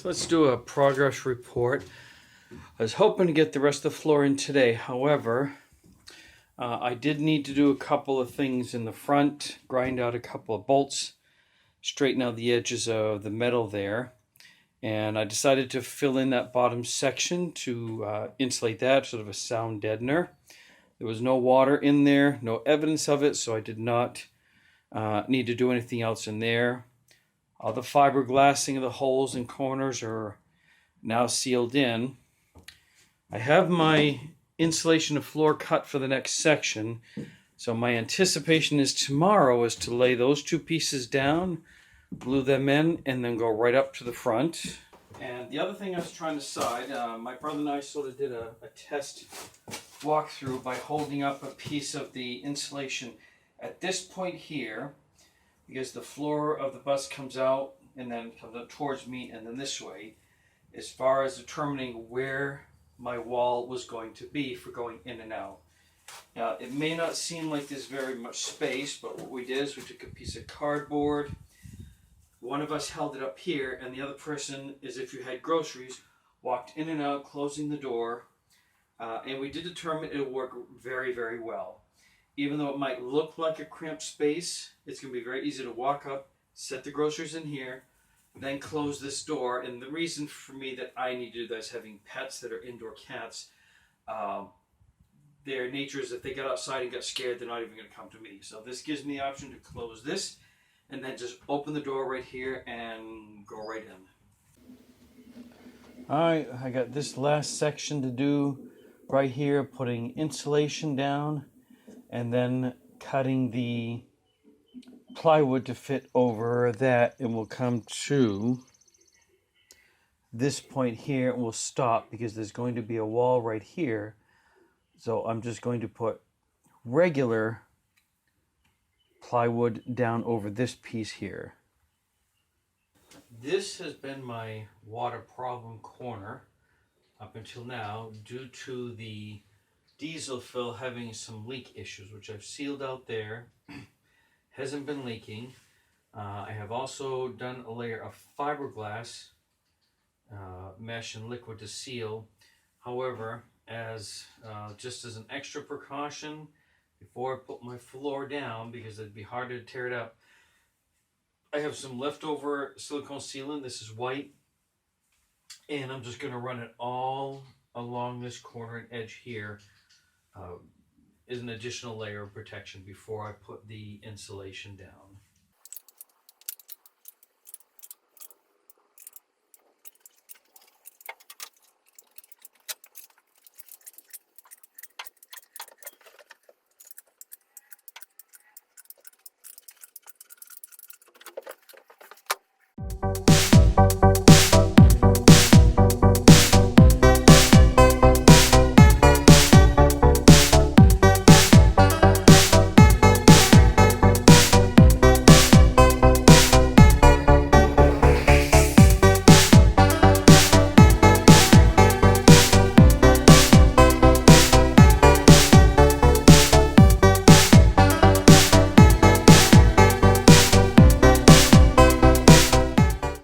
let's do a progress report. I was hoping to get the rest of the floor in today. However, I did need to do a couple of things in the front, grind out a couple of bolts, straighten out the edges of the metal there. And I decided to fill in that bottom section to insulate that, sort of a sound deadener. There was no water in there, no evidence of it, so I did not need to do anything else in there. All the fiberglassing of the holes and corners are now sealed in. I have my insulation of floor cut for the next section, so my anticipation is tomorrow is to lay those two pieces down, glue them in, and then go right up to the front. And the other thing I was trying to decide, my brother and I sort of did a test walkthrough by holding up a piece of the insulation at this point here, because the floor of the bus comes out and then comes up towards me and then this way, as far as determining where my wall was going to be for going in and out. Now, it may not seem like there's very much space, but what we did is we took a piece of cardboard. One of us held it up here, and the other person, as if you had groceries, walked in and out, closing the door. And we did determine it'll work very, very well. Even though it might look like a cramped space, it's going to be very easy to walk up, set the groceries in here, then close this door. And the reason for me that I need to do that is having pets that are indoor cats. Their nature is if they get outside and get scared, they're not even going to come to me. So this gives me the option to close this and then just open the door right here and go right in. Alright, I got this last section to do right here, putting insulation down and then cutting the plywood to fit over that. It will come to this point here and we'll stop because there's going to be a wall right here. So I'm just going to put regular plywood down over this piece here. This has been my water problem corner up until now due to the diesel fill having some leak issues, which I've sealed out there. Hasn't been leaking. I have also done a layer of fiberglass mesh and liquid to seal. However, just as an extra precaution, before I put my floor down, because it'd be hard to tear it up, I have some leftover silicone sealant. This is white, and I'm just going to run it all along this corner and edge here as an additional layer of protection before I put the insulation down.